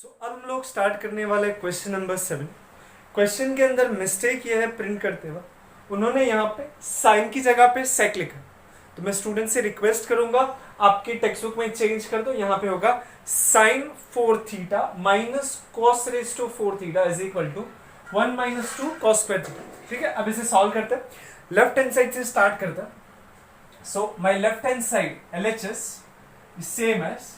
अब हम लोग स्टार्ट करने वाले क्वेश्चन नंबर 7। क्वेश्चन के अंदर मिस्टेक ये है प्रिंट करते वक्त उन्होंने यहाँ पे साइन की जगह पे सेक लिखा, तो मैं स्टूडेंट से रिक्वेस्ट करूंगा आपकी टेक्स्ट बुक में चेंज कर दो। यहाँ पे होगा sine 4 theta minus cos raise to 4 theta is equal to 1 minus 2 cos square theta. ठीक है, अब इसे सॉल्व करते हैं। लेफ्ट हैंड साइड से स्टार्ट करते हैं। So my left hand side LHS is same as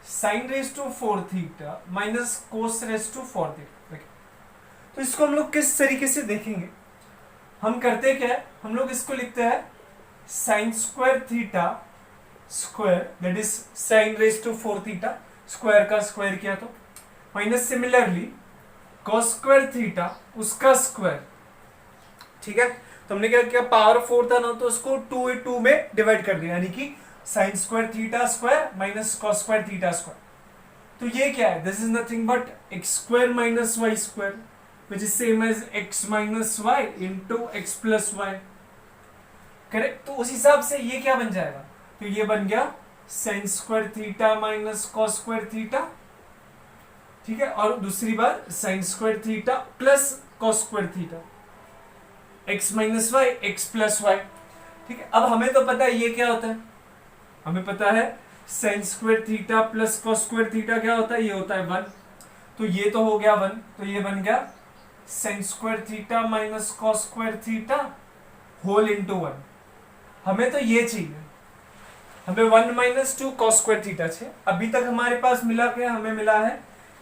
sin raised to 4 theta minus cos raised to 4 theta। तो इसको हम लोग किस तरीके से देखेंगे, हम करते क्या है, हम लोग इसको लिखते हैं sin square theta square that is sin raised to 4 theta, square का स्क्वायर किया तो minus similarly cos square theta उसका स्क्वायर। ठीक है, तो हमने क्या किया, पावर 4 था ना तो उसको 2 में डिवाइड कर दिया, यानी कि sine square theta square minus cos square theta square. तो ये क्या है, this is nothing but x square minus y square which is same as x minus y into x plus y. Correct, तो उस हिसाब से ये क्या बन जाएगा, तो ये बन गया sine square theta minus cos square theta. ठीक है, और दूसरी बार sine square theta plus cos square theta, x minus y x plus y. ठीक है, अब हमें तो पता है ये क्या होता है, हमें पता है sign square theta plus cos square theta क्या होता है, ये होता है 1। तो ये तो हो गया 1, तो ये बन गया sine square theta minus cos square theta whole into 1। हमें तो ये चाहिए, हमें 1 माइनस 2 कॉस स्क्वायर थीटा चाहिए। अभी तक हमारे पास मिला क्या, हमें मिला है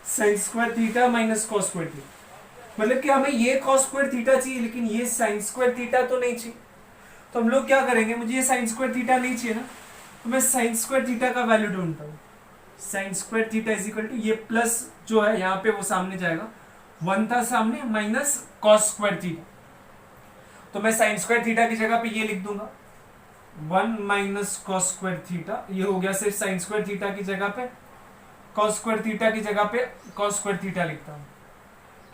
sign square theta minus cos square theta, मतलब कि हमें ये कॉस स्क्वायर थीटा चाहिए लेकिन ये साइन स्क्वायर थीटा तो नहीं चाहिए। तो हम लोग क्या करेंगे, मुझे ये साइन स्क्वायर थीटा नहीं चाहिए ना, तो मैं साइन स्क्वायर थीटा का वैल्यू ढूंढता हूँ। Sine square theta is equal to ये प्लस जो है यहाँ पे वो सामने जाएगा, 1 था सामने माइनस कॉस स्क्वायर थीटा। तो मैं साइन स्क्वायर थीटा की जगह पे ये लिख दूंगा 1 माइनस कॉस स्क्वायर थीटा, ये हो गया सिर्फ साइन स्क्वायर थीटा की जगह पे, कॉस स्क्वायर थीटा की जगह पे कॉस स्क्वायर थीटा लिखता हूँ।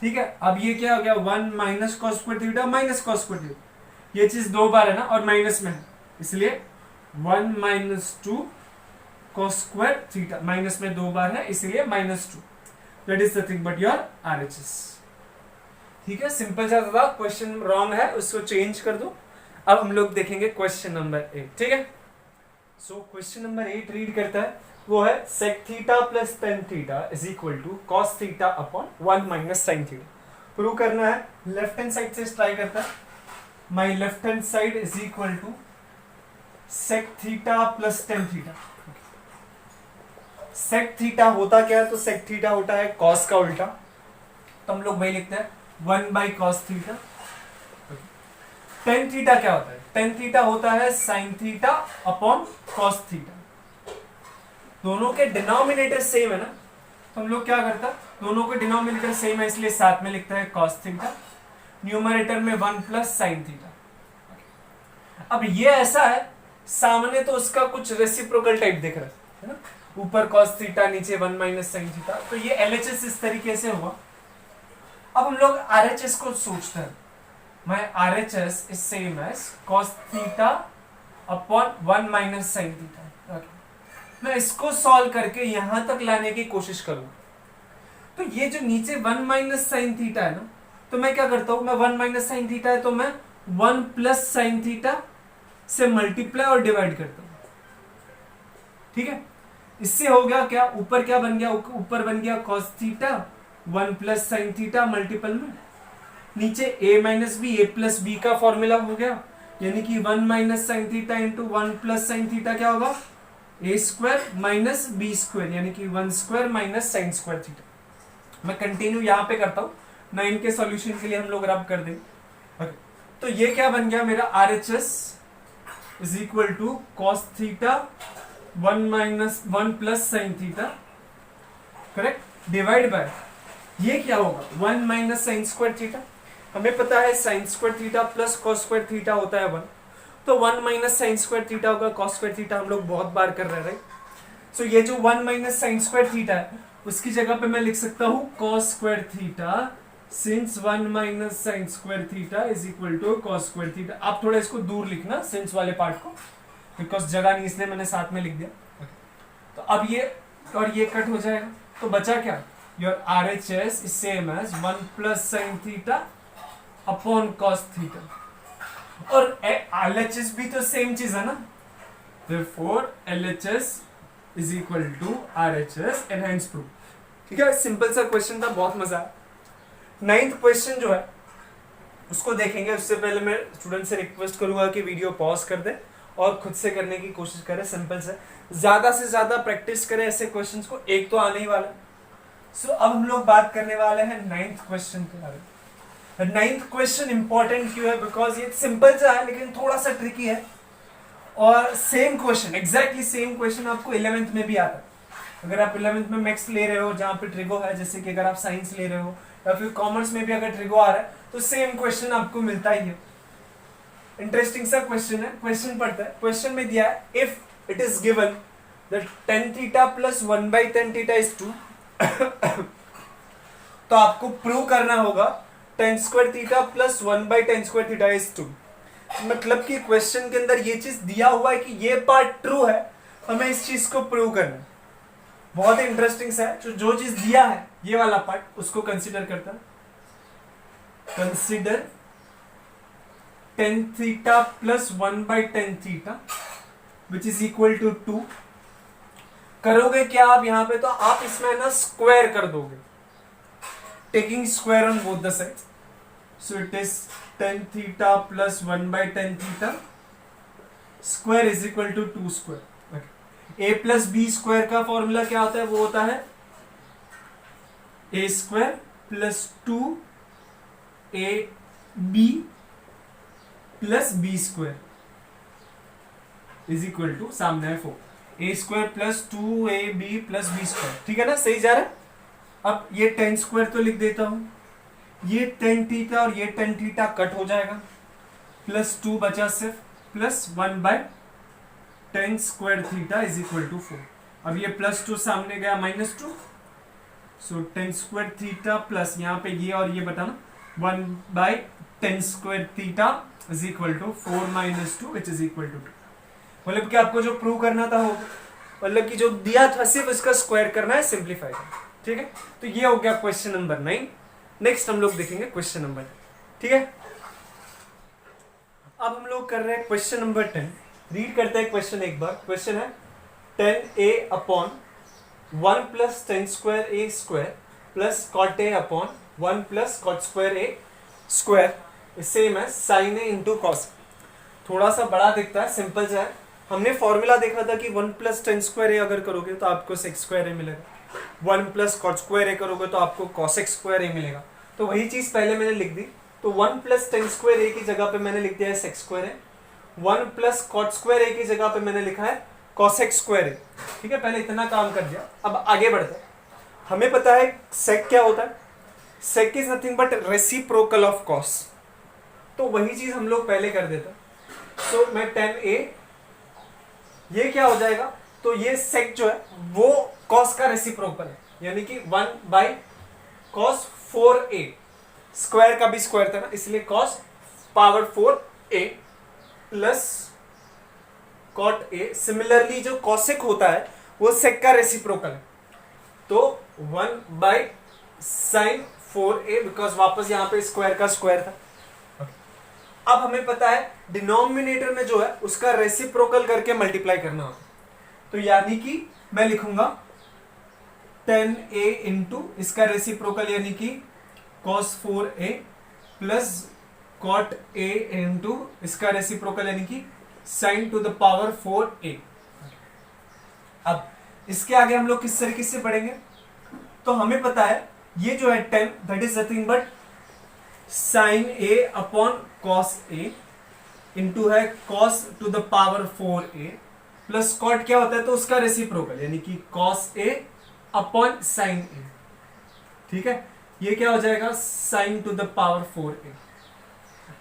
ठीक है, अब ये क्या हो गया 1 minus cos square theta minus cos square theta, ये चीज 2 बार है ना और माइनस में है, इसलिए 1 minus 2 cos square theta, minus में 2 बार है इसलिए -2। That is nothing but your RHS। ठीक है, सिंपल सा था, क्वेश्चन रॉन्ग है उसको चेंज कर दो। अब हम लोग देखेंगे क्वेश्चन नंबर 8। ठीक है, सो क्वेश्चन नंबर 8 रीड करता है, वो है sec theta plus tan theta is equal to cos theta upon 1 minus sin theta. Prove करना है, लेफ्ट हैंड साइड से ट्राई करता है। My left hand side is equal to sec theta plus tan theta. sec theta होता क्या है, तो sec theta होता है cos का उल्टा, तो हम लोग वही लिखते हैं 1 by cos theta. tan theta क्या होता है, tan थीटा होता है sin theta upon cos theta. दोनों के डिनोमिनेटर सेम है ना, तो हम लोग क्या करता है, दोनों के डिनोमिनेटर सेम है इसलिए साथ में लिखता है cos थीटा, न्यूमरेटर में 1 प्लस sin थीटा। अब ये ऐसा है, सामने तो उसका कुछ रेसिप्रोकल टाइप दिख रहा है ना, ऊपर cos थीटा नीचे 1 माइनस sin थीटा, तो ये LHS इस तरीके से हुआ। अब हम लोग RHS को सोचते हैं, my RHS is same as cos theta upon 1 minus sin theta. मैं इसको सॉल्व करके यहां तक लाने की कोशिश करूंगा, तो ये जो नीचे 1 माइनस sin थीटा है ना, तो मैं क्या करता हूं, मैं 1 माइनस sin थीटा है तो मैं 1 प्लस sin थीटा से मल्टीप्लाई और डिवाइड करता हूं। ठीक है, इससे हो गया क्या, ऊपर क्या बन गया, ऊपर बन गया cos theta 1 plus sin theta multiple में, नीचे a minus b a plus b का फॉर्मूला हो गया, यानी कि 1 minus sin theta into 1 plus sin theta क्या होगा, a square minus b square, यानी कि 1 square minus sin square theta. मैं कंटिन्यू यहां पे करता हूं, 9 के सॉल्यूशन के लिए हम लोग रब कर देंगे। तो ये क्या बन गया मेरा RHS is equal to cos theta 1 minus 1 plus sin theta, correct, divide by ये क्या होगा 1 माइनस sin स्क्वायर थीटा। हमें पता है sin square theta plus cos square theta होता है 1, तो 1 माइनस sin स्क्वायर थीटा होगा, कॉस स्क्वायर थीटा हम लोग बहुत बार कर रहे हैं, सो ये जो 1 माइनस sin स्क्वायर थीटा है उसकी जगह पे मैं लिख सकता हूं cos square theta since 1 minus sin square theta is equal to cos square theta. आप थोड़ा इसको दूर लिखना सिंस वाले पार्ट को, बिकॉज जगह नहीं इसलिए मैंने साथ में लिख दिया। तो अब ये और ये कट हो जाएगा, तो बचा क्या your RHS is same as 1 plus sine theta upon cos theta, और LHS भी तो सेम चीज है ना, therefore LHS is equal to RHS and hence proof। ठीक है, सिंपल सा क्वेश्चन था, बहुत मजा आया। 9th क्वेश्चन जो है उसको देखेंगे, उससे पहले मैं स्टूडेंट से रिक्वेस्ट करूंगा कि वीडियो पॉज कर दे और खुद से करने की कोशिश करें। सिंपल से ज्यादा प्रैक्टिस करें ऐसे क्वेश्चंस को, एक तो आने ही वाला। सो अब हम लोग बात करने वाले हैं 9th क्वेश्चन के बारे में। 9th क्वेश्चन इंपॉर्टेंट क्यों है? बिकॉज ये सिंपल सा है लेकिन थोड़ा सा ट्रिकी है, और same question, exactly same question आपको 11th में भी आता है। अगर आप 11th में मैथ्स ले रहे हो जहाँ पे ट्रिगो है, जैसे कि अगर आप साइंस ले रहे हो या फिर कॉमर्स में भी अगर ट्रिगो आ रहा है तो सेम क्वेश्चन आपको मिलता ही है। इंटरेस्टिंग सा क्वेश्चन है। क्वेश्चन पढ़ता है, क्वेश्चन में दिया है if it is given that tan theta plus 1/tan theta is 2 तो आपको प्रूव करना होगा tan square theta plus 1/tan square theta is 2। मतलब कि क्वेश्चन के अंदर ये चीज दिया हुआ है कि ये पार्ट ट्रू है, हमें इस चीज को प्रूव करना है। बहुत ही इंटरेस्टिंग सा है। जो चीज दिया है ये वाला पार्ट, उसको कंसीडर करता है। Consider tan theta plus 1/tan theta which is equal to 2। करोगे क्या आप यहाँ पे? तो आप इसमें ना स्क्वायर कर दोगे, taking square on both the sides. So it is tan theta plus 1/tan theta square is equal to 2 square. a plus b square का फॉर्मूला क्या होता है? वो होता है a square plus 2ab plus b square is equal to, सामने है 4, a square plus 2ab plus b square. ठीक है ना, सही जा रहा है। अब ये tan स्क्वायर तो लिख देता हूं, ये tan थीटा और ये tan थीटा कट हो जाएगा, प्लस 2 बचा सिर्फ, plus 1/tan square theta is equal to 4। अब ये प्लस 2 सामने गया, -2, so tan square theta plus यहाँ पे ये और ये बताना 1/tan square theta is equal to 4 - 2 which is equal to 2। मतलब कि आपको जो प्रूव करना था हो, मतलब कि जो दिया था सिर्फ इसका स्क्वायर करना है, सिंप्लीफाई करना। ठीक है, तो ये हो गया क्वेश्चन नंबर 9। नेक्स्ट हम लोग देखेंगे क्वेश्चन नंबर 10। ठीक है, अब हम लोग कर रहे हैं क्वेश्चन नंबर 10। रीड करते हैं क्वेश्चन एक बार। क्वेश्चन है tan a upon 1 plus tan square a square plus cot a upon 1 plus cot square a square same है sin a इंटू cos। थोड़ा सा बड़ा दिखता है, सिंपल सा है। हमने फॉर्मूला देखा था कि 1 प्लस tan स्क्वायर a अगर करोगे तो आपको sec स्क्वायर a मिलेगा, 1 प्लस cot स्क्वायर a करोगे तो आपको cosec स्क्वायर a मिलेगा। तो वही चीज पहले मैंने लिख दी, तो 1 प्लस tan स्क्वायर a की जगह पे मैंने लिख दिया है sec square a, 1 plus cot square a की जगह पे मैंने लिखा है cosec स्क्वायर a। ठीक है, पहले इतना काम कर दिया। अब आगे बढ़ते हैं। हमें पता है sec क्या होता है, sec is nothing but reciprocal of cos, तो वही चीज हम लोग पहले कर देते। तो मैं tan a, ये क्या हो जाएगा? तो ये sec जो है वो cos का रेसिप्रोकल है, यानी कि 1/cos 4a, स्क्वायर का भी स्क्वायर था ना, इसलिए cos power 4a plus cot a। Similarly जो cosec होता है वो sec का रेसिप्रोकल है, तो 1/sin 4a, बिकॉज वापस यहां पे स्क्वायर का स्क्वायर था। अब हमें पता है डिनोमिनेटर में जो है उसका रेसिप्रोकल करके मल्टीप्लाई करना होगा, तो यानी कि मैं लिखूंगा tan a इंटू इसका रेसिप्रोकल यानी कि cos 4a plus cot a into इसका रेसिप्रोकल यानी कि sin to the power 4a। अब इसके आगे हम लोग किस तरीके से पढ़ेंगे? तो हमें पता है ये जो है tan, that is nothing but sin a upon cos a into है cos to the power 4a plus cot क्या होता है? तो उसका रेसिप्रोकल यानी कि cos a upon sin a। ठीक है, ये क्या हो जाएगा? sin to the power 4a।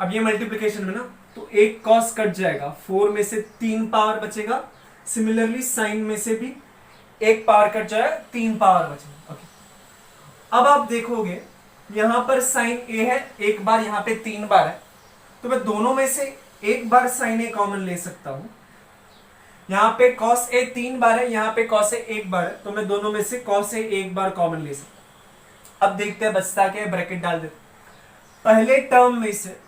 अब ये मल्टीप्लीकेशन में ना, तो एक cos कट जाएगा, 4 में से 3 पावर बचेगा। सिमिलरली sin में से भी एक पावर कट जाएगा, 3 पावर बचेगा। ओके, अब आप देखोगे यहां पर sin a है, एक बार यहां पे 3 बार है, तो मैं दोनों में से एक बार sin a कॉमन ले सकता हूं। यहाँ पे cos a 3 बार है, यहाँ पे cos a 1 बार है, तो मैं दोनों में से cos a 1 बार कॉमन ले सकता हूं। अब देखते हैं बचता क्या है, ब्रैकेट डाल देते। पहले टर्म में से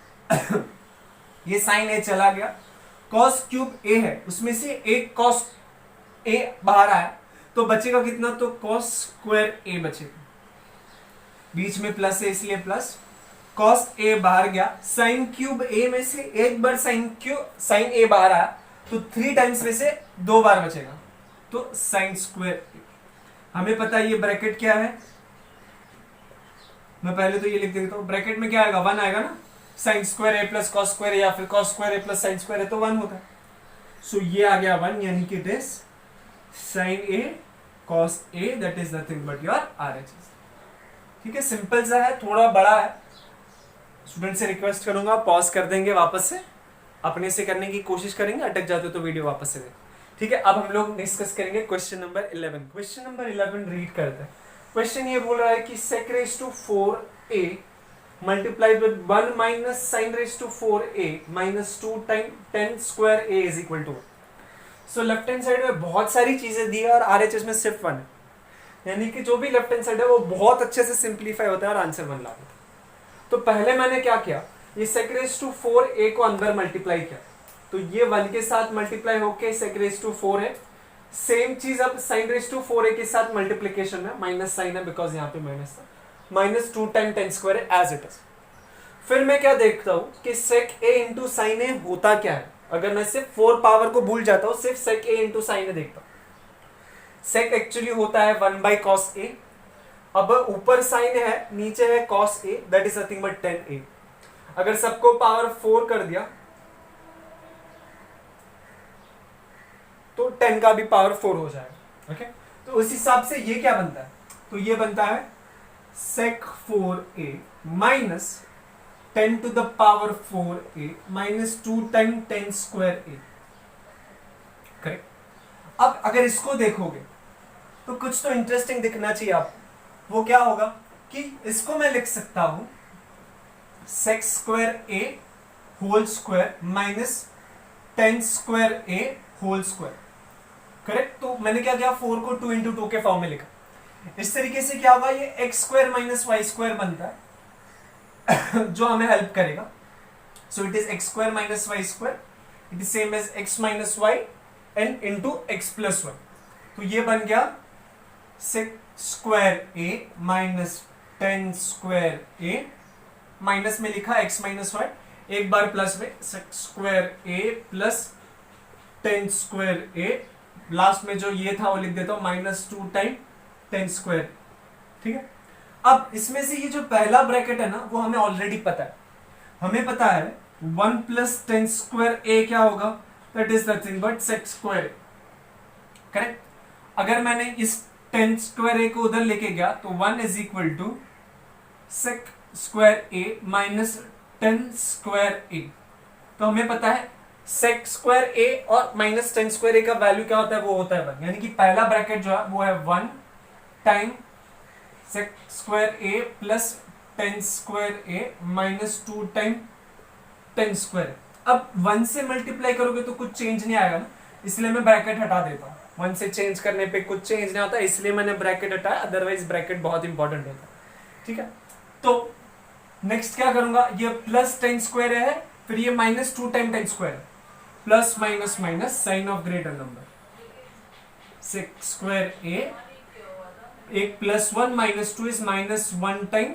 ये साइन ए चला गया, कॉस क्यूब ए है, उसमें से एक कॉस ए बाहर आया, तो बचेगा कितना, तो कॉस स्क्वायर ए बचेगा, बीच में प्लस है इसलिए प्लस, कॉस ए बाहर गया, साइन क्यूब ए में से एक बार साइन ए बाहर आया, तो 3 टाइम्स में से 2 बार बचेगा, तो साइन स्क्वायर ए। हमें पता है ये ब्रैकेट क्या है, मैं पहले तो ये लिख देता हूं, ब्रैकेट में क्या आएगा, 1 आएगा ना, साइन स्क्वायर ए प्लस कॉस स्क्वायर या फिर कॉस स्क्वायर ए प्लस साइन स्क्वायर ए, तो 1 होता है। सो ये आ गया 1, यानी कि it is sine A cos A, that is nothing but your RHS। ठीक है, सिंपल सा है, थोड़ा बड़ा है। स्टूडेंट से रिक्वेस्ट करूंगा पॉज कर देंगे, वापस से अपने से करने की कोशिश करेंगे, अटक जाते हो तो वीडियो वापस से देखें। ठीक है, अब हम लोग डिस्कस करेंगे question number 11। Question number 11 read करते हैं। क्वेश्चन ये बोल रहा है कि sec raised to 4a multiplied with 1 minus sin raised to 4a minus 2 times tan square a is equal to। So left hand side में बहुत सारी चीजें दी है और RHS में सिर्फ 1 है, यानी कि जो भी लेफ्ट हैंड साइड है वो बहुत अच्छे से सिंप्लीफाई होता है और आंसर 1 ला देता है। तो पहले मैंने क्या किया, ये sec raised to 4a को अंदर मल्टीप्लाई किया, तो ये 1 के साथ मल्टीप्लाई होके sec raised to 4 है। सेम चीज अब sin raised to 4a के साथ मल्टीप्लीकेशन है, माइनस साइन है बिकॉज यहाँ पे माइनस था, माइनस 2 टाइम tan स्क्वायर है एज इट इज। फिर मैं क्या देखता हूँ कि sec a इंटू साइन ए होता क्या है, अगर मैं सिर्फ 4 पावर को भूल जाता हूँ, सिर्फ sec a इंटू साइन ए देखता हूँ। sec एक्चुअली होता है 1 बाई कॉस ए, अब ऊपर साइन है नीचे है cos a, that is nothing but tan a। अगर सबको पावर 4 कर दिया तो 10 का भी पावर 4 हो जाएगा। ओके, तो उस हिसाब से ये क्या बनता है, तो ये बनता है sec 4a minus 10 to the power 4a minus 2 time tan square a। Correct. अब अगर इसको देखोगे तो कुछ तो इंटरेस्टिंग दिखना चाहिए आपको, वो क्या होगा कि इसको मैं लिख सकता हूं sec square a whole square minus tan square a whole square. Correct, तो मैंने क्या किया, 4 को 2 इंटू 2 के फॉर्म में लिखा। इस तरीके से क्या होगा, ये x square minus y square बनता है जो हमें हेल्प करेगा। So it is x square minus y square, it is same as x minus y and into x plus y. तो ये बन गया sec square a minus tan square a, minus में लिखा x माइनस वाई, एक बार plus में sec square a plus tan square a, last में जो ये था वो लिख देता हूं माइनस 2 टाइम tan स्क्वायर। ठीक है, अब इसमें से ये जो पहला ब्रैकेट है ना वो हमें ऑलरेडी पता है, हमें पता है 1 प्लस tan स्क्वायर a क्या होगा, that is nothing but sec square a। Correct, अगर मैंने इस tan स्क्वायर a को उधर लेके गया तो 1 is equal to sec square a minus tan square a। तो हमें पता है sec स्क्वायर a और माइनस tan स्क्वायर a का वैल्यू क्या होता है, वो होता है 1, यानी कि पहला ब्रैकेट जो है वो है 1 time sec square a plus tan square a minus 2 time tan square. अब 1 से मल्टीप्लाई करोगे तो कुछ चेंज नहीं आएगा ना, इसलिए मैं ब्रैकेट हटा देता हूँ। 1 से चेंज करने पे कुछ चेंज नहीं होता, इसलिए मैंने ब्रैकेट हटाया, अदरवाइज ब्रैकेट बहुत इंपॉर्टेंट होता है। ठीक है, तो नेक्स्ट क्या करूंगा, ये प्लस tan स्क्वायर है, फिर ये minus 2 time tan square, plus minus minus sign of greater number, sec square a, एक plus 1 minus 2 is minus 1 time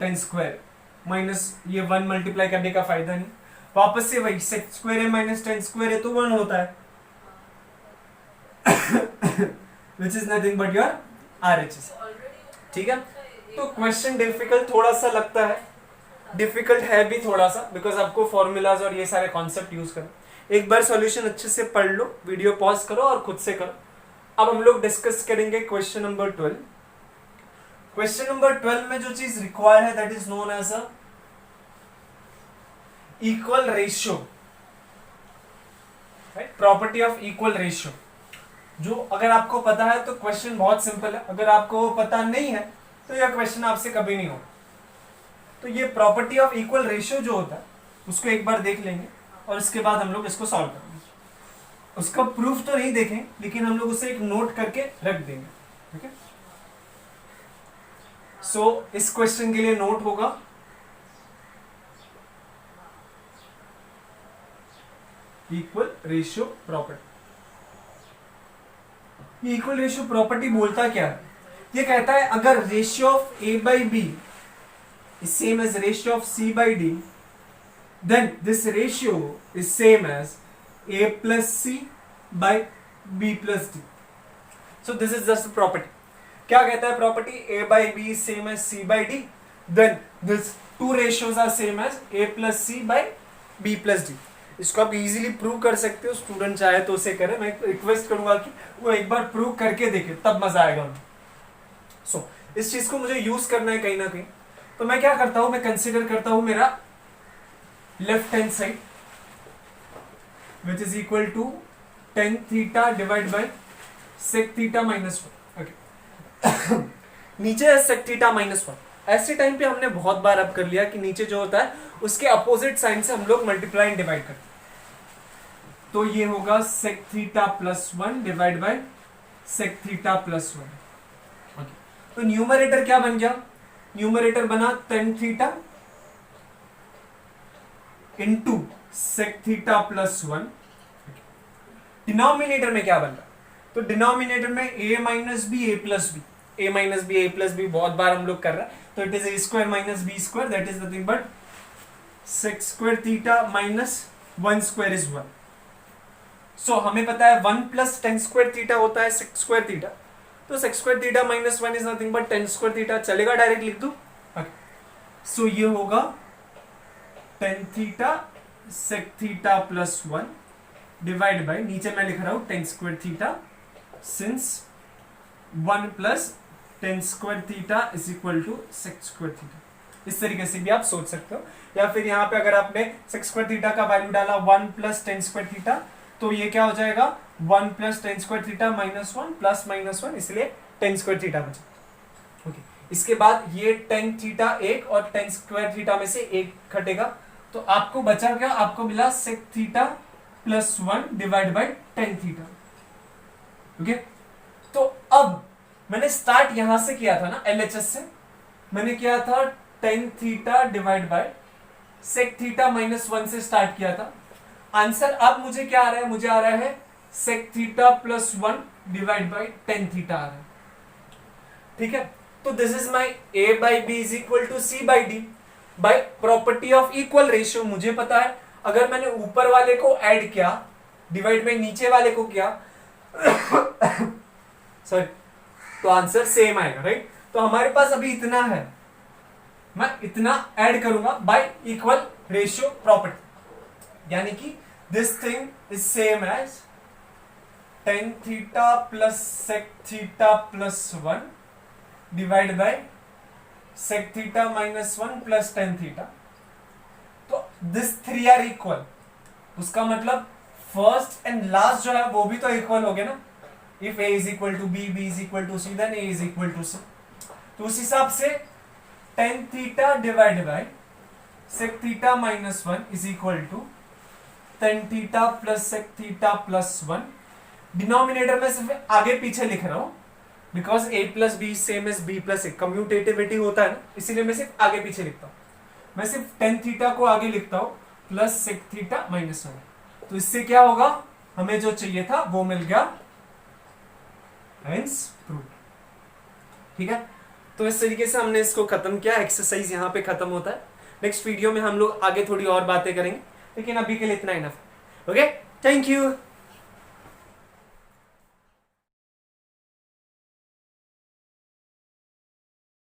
tan square, minus ये 1 मल्टीप्लाई करने का फायदा नहीं, वापस से वही sec square a minus tan square a तो 1 होता है which is nothing but your RHS। ठीक है, तो क्वेश्चन डिफिकल्ट थोड़ा सा लगता है, डिफिकल्ट है भी थोड़ा सा, बिकॉज आपको फॉर्मूलाज और ये सारे कॉन्सेप्ट यूज करो। एक बार सॉल्यूशन अच्छे से पढ़ लो, वीडियो पॉज करो और खुद से करो। अब हम लोग डिस्कस करेंगे क्वेश्चन नंबर 12। क्वेश्चन नंबर 12 में जो चीज रिक्वायर है that is known as a equal ratio, right, property of equal ratio. जो अगर आपको पता है तो क्वेश्चन बहुत सिंपल है, अगर आपको पता नहीं है तो यह क्वेश्चन आपसे कभी नहीं होगा। तो ये प्रॉपर्टी ऑफ इक्वल रेशियो जो होता है उसको एक बार देख लेंगे और इसके बाद हम लोग इसको सॉल्व करेंगे। उसका प्रूफ तो नहीं देखें, लेकिन हम लोग उसे एक नोट करके रख देंगे। ठीक है, सो इस क्वेश्चन के लिए नोट होगा equal ratio property. Equal ratio property बोलता क्या है? ये कहता है अगर ratio of a by B is same as ratio of c by d, then this ratio is same as a plus c by b plus d. So this is just property. क्या कहता है property? A by B is same as c by d, then this two ratios are same as a plus c by b plus d. इसको आप easily prove कर सकते हो, student चाहे तो उसे करे। मैं रिक्वेस्ट करूंगा कि वो एक बार प्रूव करके देखे, तब मजा आएगा उन्हें। सो इस चीज को मुझे यूज करना है कहीं ना कहीं। तो मैं क्या करता हूं, मैं कंसिडर करता हूं मेरा left hand side which is equal to tan theta divide by sec theta minus one. Okay, नीचे है सेक थीटा माइनस वन। ऐसे टाइम पे हमने बहुत बार अब कर लिया कि नीचे जो होता है उसके अपोजिट साइन से हम लोग मल्टीप्लाई एंड डिवाइड करते हैं। तो ये होगा sec theta plus one divide by sec theta plus one. Okay, तो न्यूमरेटर क्या बन गया? न्यूमरेटर बना tan theta into sec theta plus one. Denominator में क्या बन रहा? तो डिनोमिनेटर में a minus b a plus b, a minus b a plus b बहुत बार हम लोग कर रहे हैं। तो it is a square minus b square, that is nothing but sec square theta minus one square is one. So हमें पता है one plus tan square theta होता है सेक स्क्वायर थीटा, तो sec square theta minus one is nothing but tan square theta. चलेगा, direct लिख दू। So ये होगा tan theta sec theta plus one divide by, नीचे मैं लिख रहा हूं tan square theta, since one plus tan square theta is equal to sec square theta. इस तरीके से भी आप सोच सकते हो। या फिर यहाँ पे अगर आपने सेक स्क्वायर थीटा का वैल्यू डाला one plus tan square theta, तो ये क्या हो जाएगा? One plus tan square theta minus one plus minus one, इसलिए टेन स्क्वायर थीटा बचा। ओके, इसके बाद ये टेन थीटा एक और टेन स्क्वायर थीटा में से एक घटेगा, तो आपको बचा क्या? आपको मिला sec theta plus one divide by tan theta. Okay, तो अब मैंने स्टार्ट यहां से किया था ना, एलएचएस से मैंने किया था tan theta divide by sec theta minus one से स्टार्ट किया था। आंसर अब मुझे क्या आ रहा है? मुझे आ रहा है sec theta plus one divide by tan theta आ रहा है। ठीक है, तो this is my A by B is equal to C by D by property of equal ratio. मुझे पता है अगर मैंने ऊपर वाले को ऐड किया डिवाइड बाई नीचे वाले को किया सॉरी, तो आंसर सेम आएगा, राइट? तो हमारे पास अभी इतना है, मैं इतना ऐड करूंगा बाय इक्वल रेशियो प्रॉपर्टी, यानी कि this thing is same as tan theta plus sec theta plus one divide by sec theta minus one plus tan theta. तो दिस थ्री आर इक्वल, उसका मतलब फर्स्ट एंड लास्ट जो है वो भी तो इक्वल हो गए ना। If a is equal to b, b is equal to c, then a is equal to c। तो उस हिसाब से tan theta divide by sec theta minus one is equal to tan theta plus sec theta plus one. Denominator में सिर्फ आगे पीछे लिख रहा हूं because a plus b same as b plus a, commutativity होता है ना, इसीलिए मैं सिर्फ आगे पीछे लिखता हूं। मैं सिर्फ टेन थीटा को आगे लिखता हूं plus sec theta minus one. तो इससे क्या होगा? हमें जो चाहिए था वो मिल गया, हेंस प्रूव। ठीक है, तो इस तरीके से हमने इसको खत्म किया। एक्सरसाइज यहाँ पे खत्म होता है। नेक्स्ट वीडियो में हम लोग आगे थोड़ी और बातें करेंगे, लेकिन अभी के लिए इतना इनफ है। Okay, thank you.